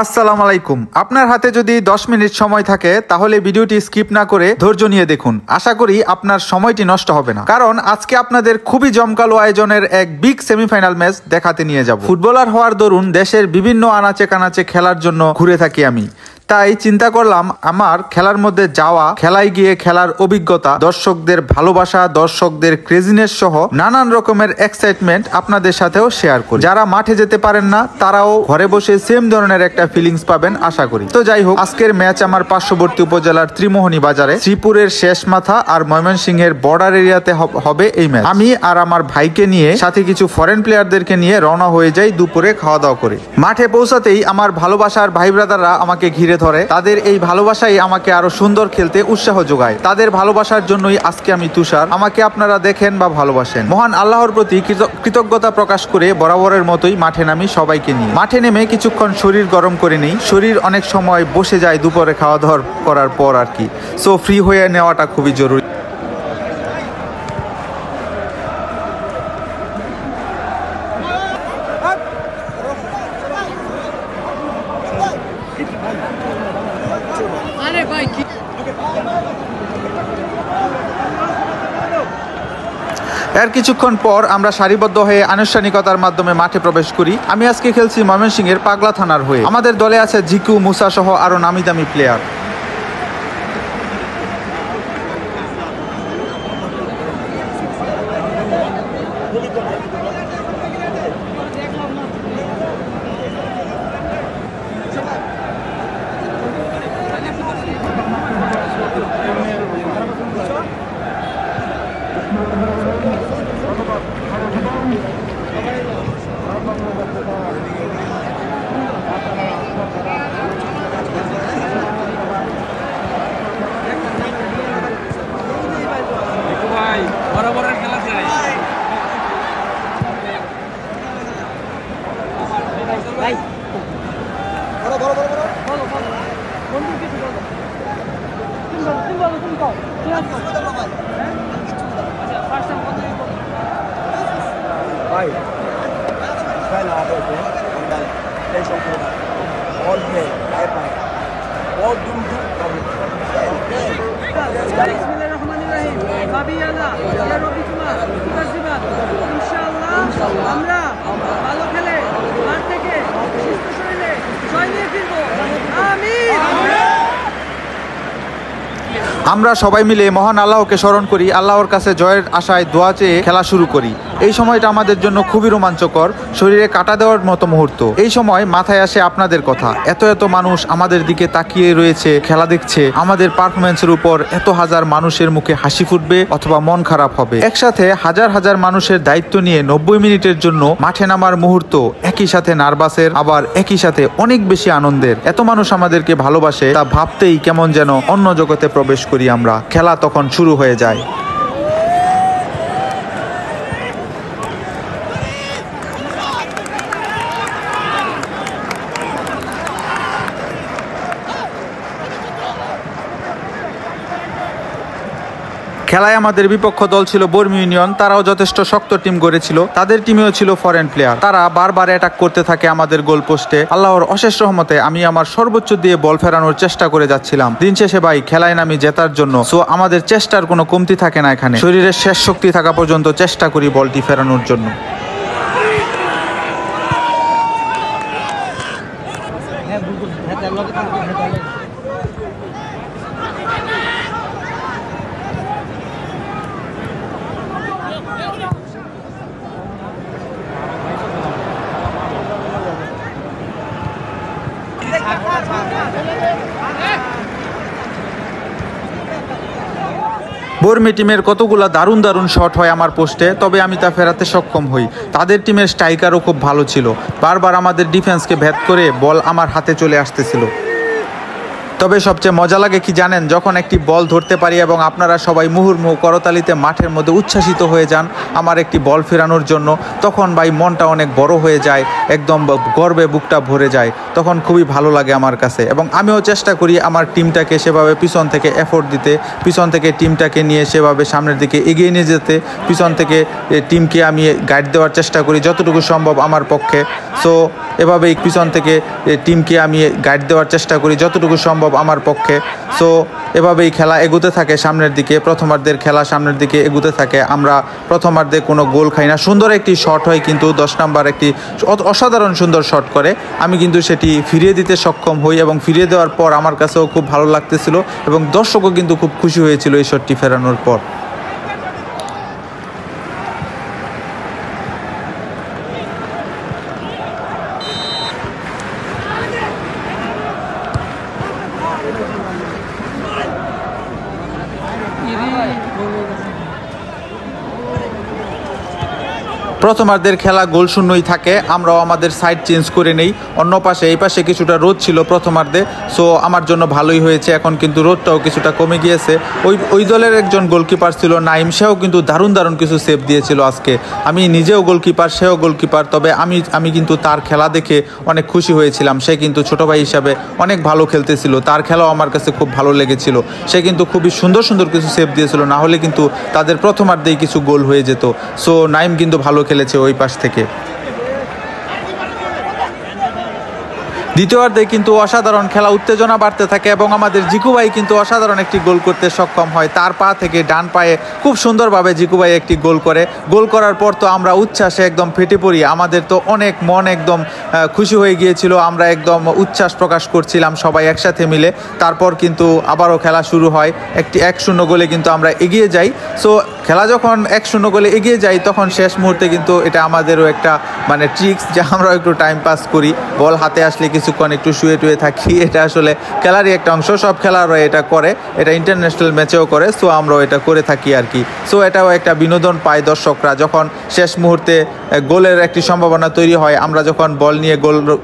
আসসালামু আলাইকুম। আপনার হাতে যদি 10 মিনিট সময় থাকে তাহলে ভিডিওটি স্কিপ না করে ধৈর্য নিয়ে দেখুন। আশা করি আপনার সময়টি নষ্ট হবে না, কারণ আজকে আপনাদের খুবই জমকালো আয়োজনের এক বিগ সেমিফাইনাল ম্যাচ দেখাতে নিয়ে যাব। ফুটবলার হওয়ার দরুন দেশের বিভিন্ন আনাচে কানাচে খেলার জন্য ঘুরে থাকি আমি, তাই চিন্তা করলাম আমার খেলার মধ্যে যাওয়া, খেলায় গিয়ে খেলার অভিজ্ঞতা, দর্শকদের ভালোবাসা, দর্শকদের ক্রেজিনেস সহ নানান রকমের এক্সাইটমেন্ট আপনাদের সাথেও শেয়ার করি। যারা মাঠে যেতে পারেন না তারাও ঘরে বসে সেম ধরনের একটা ফিলিংস পাবেন আশা করি। তো যাই হোক, আজকের ম্যাচ আমার পার্শ্ববর্তী উপজেলার ত্রিমোহনী বাজারে শ্রীপুরের শেষ মাথা আর ময়মনসিংহের বর্ডার এরিয়াতে হবে এই ম্যাচ। আমি আর আমার ভাইকে নিয়ে সাথে কিছু ফরেন প্লেয়ারদেরকে নিয়ে রওনা হয়ে যাই দুপুরে খাওয়া দাওয়া করে। মাঠে পৌঁছাতেই আমার ভালোবাসার ভাই ব্রাদাররা আমাকে ঘিরে ধরে। তাদের এই ভালোবাসাই আমাকে আরো সুন্দর খেলতে উৎসাহ যোগায়। তাদের ভালোবাসার জন্যই আজকে আমি তুষার। আমাকে আপনারা দেখেন বা ভালোবাসেন। মহান আল্লাহর প্রতি কৃতজ্ঞতা প্রকাশ করে বরাবরের মতোই মাঠে নামি সবাইকে নিয়ে। মাঠে নেমে কিছুক্ষণ শরীর গরম করে নেই। শরীর অনেক সময় বসে যায় দুপুরে খাওয়া দাওয়া করার পর আর কি। সো ফ্রি হয়ে নেওয়াটা খুবই জরুরি। এর কিছুক্ষণ পর আমরা সারিবদ্ধ হয়ে আনুষ্ঠানিকতার মাধ্যমে মাঠে প্রবেশ করি। আমি আজকে খেলছি ময়মনসিংহের পাগলা থানার হয়ে। আমাদের দলে আছে জিকু, মুসা সহ আরো নামি দামি প্লেয়ার। আমরা ভালো খেলে মাঠ থেকে সুস্থ শরীরে জয় নিয়ে ফিরবো। আমিন। আমরা সবাই মিলে মহান আল্লাহকে স্মরণ করি, আল্লাহর কাছে জয়ের আশায় দোয়া চেয়ে খেলা শুরু করি। এই সময়টা আমাদের জন্য খুবই রোমাঞ্চকর, শরীরে কাটা দেওয়ার মতো মুহূর্ত। এই সময় মাথায় আসে আপনাদের কথা। এত এত মানুষ আমাদের দিকে তাকিয়ে রয়েছে, খেলা দেখছে। আমাদের পারফরমেন্সের উপর এত হাজার মানুষের মুখে হাসি ফুটবে অথবা মন খারাপ হবে। একসাথে হাজার হাজার মানুষের দায়িত্ব নিয়ে 90 মিনিটের জন্য মাঠে নামার মুহূর্ত একই সাথে নার্ভাসের, আবার একই সাথে অনেক বেশি আনন্দের। এত মানুষ আমাদেরকে ভালোবাসে তা ভাবতেই কেমন যেন অন্য জগতে প্রবেশ করি আমরা। খেলা তখন শুরু হয়ে যায়। খেলায় আমাদের বিপক্ষ দল ছিল বর্মি ইউনিয়ন। তারাও যথেষ্ট শক্ত টিম গড়েছিল। তাদের টিমেও ছিল ফরেন প্লেয়ার। তারা বারবার অ্যাটাক করতে থাকে আমাদের গোল পোস্টে। আল্লাহর অশেষ রহমতে আমি আমার সর্বোচ্চ দিয়ে বল ফেরানোর চেষ্টা করে যাচ্ছিলাম। দিন শেষে ভাই খেলায় নামি জেতার জন্য। সো আমাদের চেষ্টার কোনো কমতি থাকে না এখানে। শরীরের শেষ শক্তি থাকা পর্যন্ত চেষ্টা করি বলটি ফেরানোর জন্য। বর্মি টিমের কতগুলা দারুণ দারুণ শট হয় আমার পোস্টে, তবে আমি তা ফেরাতে সক্ষম হই। তাদের টিমের স্ট্রাইকারও খুব ভালো ছিল। বারবার আমাদের ডিফেন্সকে ভেদ করে বল আমার হাতে চলে আসতেছিল। তবে সবচেয়ে মজা লাগে কি জানেন, যখন একটি বল ধরতে পারি এবং আপনারা সবাই মুহুর্মুহু করতালিতে মাঠের মধ্যে উচ্ছ্বাসিত হয়ে যান আমার একটি বল ফেরানোর জন্য, তখন ভাই মনটা অনেক বড় হয়ে যায়, একদম গর্বে বুকটা ভরে যায়, তখন খুবই ভালো লাগে আমার কাছে। এবং আমিও চেষ্টা করি আমার টিমটাকে সেভাবে পিছন থেকে এফোর্ট দিতে, পিছন থেকে টিমটাকে নিয়ে সেভাবে সামনের দিকে এগিয়ে নিয়ে যেতে, পিছন থেকে টিমকে আমি গাইড দেওয়ার চেষ্টা করি যতটুকু সম্ভব আমার পক্ষে। সো এভাবেই পিছন থেকে টিমকে আমি গাইড দেওয়ার চেষ্টা করি যতটুকু সম্ভব আমার পক্ষে। সো এভাবেই খেলা এগোতে থাকে সামনের দিকে, প্রথমার্ধের খেলা সামনের দিকে এগোতে থাকে। আমরা প্রথমার্ধে কোনো গোল খাই না, সুন্দর একটি শট হয় কিন্তু 10 নাম্বার একটি অসাধারণ সুন্দর শট করে, আমি কিন্তু সেটি ফিরিয়ে দিতে সক্ষম হই এবং ফিরিয়ে দেওয়ার পর আমার কাছেও খুব ভালো লাগতেছিল এবং দর্শকও কিন্তু খুব খুশি হয়েছিল এই শটটি ফেরানোর পর। প্রথমার্ধের খেলা গোল শূন্যই থাকে, আমরাও আমাদের সাইড চেঞ্জ করে নেই, অন্য পাশে এই পাশে কিছুটা রোদ ছিল প্রথমার্ধে, সো আমার জন্য ভালোই হয়েছে। এখন কিন্তু রোদটাও কিছুটা কমে গিয়েছে। ওই দলের একজন গোলকিপার ছিল নাইম, সেও কিন্তু দারুণ কিছু সেভ দিয়েছিল আজকে। আমি নিজেও গোলকিপার, সেও গোলকিপার, তবে আমি কিন্তু তার খেলা দেখে অনেক খুশি হয়েছিলাম। সে কিন্তু ছোট ভাই হিসাবে অনেক ভালো খেলতেছিল, তার খেলাও আমার কাছে খুব ভালো লেগেছিল। সে কিন্তু খুবই সুন্দর কিছু সেভ দিয়েছিল, না হলে কিন্তু তাদের প্রথমার্ধেই কিছু গোল হয়ে যেত। সো নাইম কিন্তু ভালো খেলেছে ওই পাশ থেকে। দ্বিতীয়ার্ধে কিন্তু অসাধারণ খেলা, উত্তেজনা বাড়তে থাকে এবং আমাদের জিকু ভাই কিন্তু অসাধারণ একটি গোল করতে সক্ষম হয়। তার পা থেকে ডান পায়ে খুব সুন্দরভাবে জিকু ভাই একটি গোল করে। গোল করার পর তো আমরা উচ্ছ্বাসে একদম ফেটে পড়ি, আমাদের তো অনেক মন একদম খুশি হয়ে গিয়েছিল, আমরা একদম উচ্ছ্বাস প্রকাশ করছিলাম সবাই একসাথে মিলে। তারপর কিন্তু আবারও খেলা শুরু হয়, 1-0 গোলে কিন্তু আমরা এগিয়ে যাই। সো খেলা যখন 1-0 গোলে এগিয়ে যাই তখন শেষ মুহূর্তে কিন্তু এটা আমাদেরও একটা মানে ট্রিক্স, যে আমরাও একটু টাইম পাস করি, বল হাতে আসলে কিছুক্ষণ একটু শুয়ে টুয়ে থাকি। এটা আসলে খেলারই একটা অংশ, সব খেলারও এটা করে, এটা ইন্টারন্যাশনাল ম্যাচেও করে। সো আমরাও এটা করে থাকি আর কি। সো এটাও একটা বিনোদন পায় দর্শকরা, যখন শেষ মুহূর্তে গোলের একটি সম্ভাবনা তৈরি হয়, আমরা যখন বল নিয়ে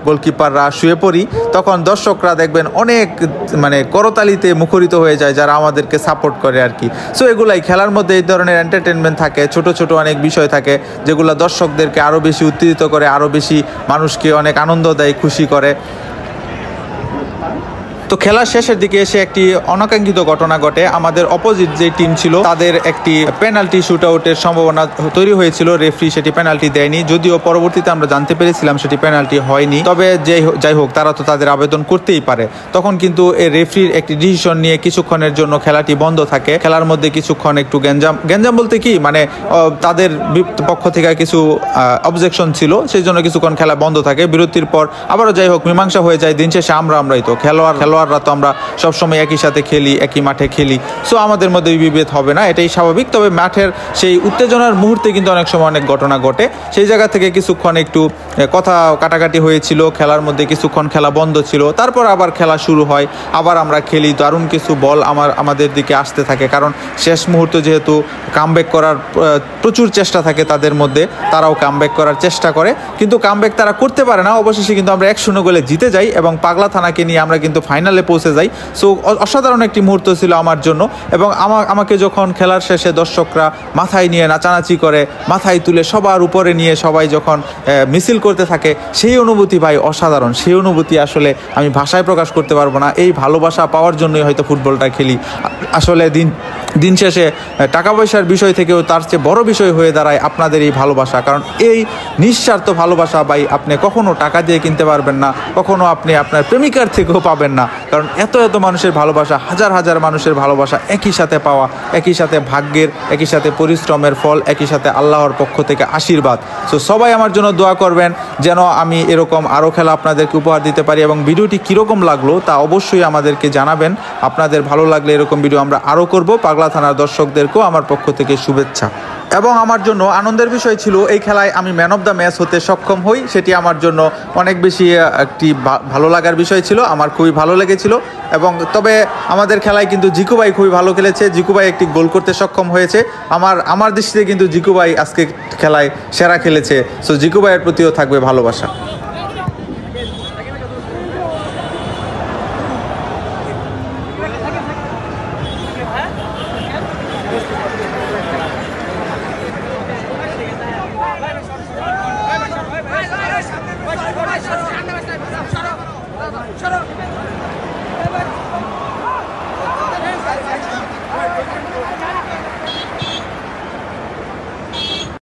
গোলকিপাররা শুয়ে পড়ি, তখন দর্শকরা দেখবেন অনেক মানে করতালিতে মুখরিত হয়ে যায়, যারা আমাদেরকে সাপোর্ট করে আর কি। সো এগুলাই খেলার মধ্যে এই ধরনের এন্টারটেনমেন্ট থাকে, ছোট অনেক বিষয় থাকে যেগুলো দর্শকদেরকে আরও বেশি উত্তেজিত করে, আরও বেশি মানুষকে অনেক আনন্দ দেয়, খুশি করে। তো খেলার শেষের দিকে এসে একটি অনাকাঙ্ক্ষিত ঘটনা ঘটে। আমাদের অপোজিট যে টিম ছিল তাদের একটি পেনাল্টি শুট আউটের সম্ভাবনা তৈরি হয়েছিল, রেফারি সেটি পেনাল্টি দেয়নি, যদিও পরবর্তীতে আমরা জানতে পেরেছিলাম সেটি পেনাল্টি হয়নি। তবে যাই হোক, তারা তো তাদের আবেদন করতেই পারে। তখন কিন্তু এই রেফারির একটি ডিসিশন নিয়ে কিছুক্ষণের জন্য খেলাটি বন্ধ থাকে। খেলার মধ্যে কিছুক্ষণ একটু গ্যাঞ্জাম বলতে কি মানে তাদের পক্ষ থেকে কিছু অবজেকশন ছিল, সেই জন্য কিছুক্ষণ খেলা বন্ধ থাকে। বিরতির পর আবারও যাই হোক মীমাংসা হয়ে যায়। দিন শেষে আমরাই তো খেলোয়াড়রা তো আমরা সবসময় একই সাথে খেলি, একই মাঠে খেলি। সো আমাদের মধ্যে বিভেদ হবে না, এটাই স্বাভাবিক। তবে মাঠের সেই উত্তেজনার মুহূর্তে কিন্তু অনেক সময় অনেক ঘটনা ঘটে। সেই জায়গা থেকে কিছুক্ষণ একটু কথা কাটাকাটি হয়েছিল, খেলার মধ্যে কিছুক্ষণ খেলা বন্ধ ছিল। তারপর আবার খেলা শুরু হয়, আবার আমরা খেলি। দারুণ কিছু বল আমাদের দিকে আসতে থাকে, কারণ শেষ মুহূর্তে যেহেতু কামব্যাক করার প্রচুর চেষ্টা থাকে তাদের মধ্যে, তারাও কামব্যাক করার চেষ্টা করে, কিন্তু কামব্যাক তারা করতে পারে না। অবশেষে কিন্তু আমরা 1-0 গোলে জিতে যাই এবং পাগলা থানাকে নিয়ে আমরা কিন্তু ফাইনালে পৌঁছে যাই। সো অসাধারণ একটি মুহূর্ত ছিল আমার জন্য। এবং আমাকে যখন খেলার শেষে দর্শকরা মাথায় নিয়ে নাচানাচি করে, মাথায় তুলে সবার উপরে নিয়ে সবাই যখন মিছিল করতে থাকে, সেই অনুভূতি ভাই অসাধারণ। সেই অনুভূতি আসলে আমি ভাষায় প্রকাশ করতে পারবো না। এই ভালোবাসা পাওয়ার জন্যই হয়তো ফুটবলটা খেলি। আসলে দিন শেষে টাকা পয়সার বিষয় থেকেও তার চেয়ে বড় বিষয় হয়ে দাঁড়ায় আপনাদের এই ভালোবাসা। কারণ এই নিঃস্বার্থ ভালোবাসা ভাই আপনি কখনো টাকা দিয়ে কিনতে পারবেন না, কখনো আপনি আপনার প্রেমিকার থেকেও পাবেন না। কারণ এত মানুষের ভালোবাসা, হাজার মানুষের ভালোবাসা একই সাথে পাওয়া, একই সাথে ভাগ্যের, একই সাথে পরিশ্রমের ফল, একই সাথে আল্লাহর পক্ষ থেকে আশীর্বাদ। সো সবাই আমার জন্য দোয়া করবেন যেন আমি এরকম আরও খেলা আপনাদেরকে উপহার দিতে পারি। এবং ভিডিওটি কীরকম লাগলো তা অবশ্যই আমাদেরকে জানাবেন। আপনাদের ভালো লাগলে এরকম ভিডিও আমরা আরও করব। পাগলা থানার দর্শকদেরকেও আমার পক্ষ থেকে শুভেচ্ছা। এবং আমার জন্য আনন্দের বিষয় ছিল এই খেলায় আমি ম্যান অফ দ্য ম্যাচ হতে সক্ষম হই। সেটি আমার জন্য অনেক বেশি একটি ভালো লাগার বিষয় ছিল, আমার খুবই ভালো লেগেছিল। এবং তবে আমাদের খেলায় কিন্তু জিকু ভাই খুবই ভালো খেলেছে, জিকু ভাই একটি গোল করতে সক্ষম হয়েছে। আমার দৃষ্টিতে কিন্তু জিকু ভাই আজকে খেলায় সেরা খেলেছে। সো জিকু ভাইয়ের প্রতিও থাকবে ভালোবাসা।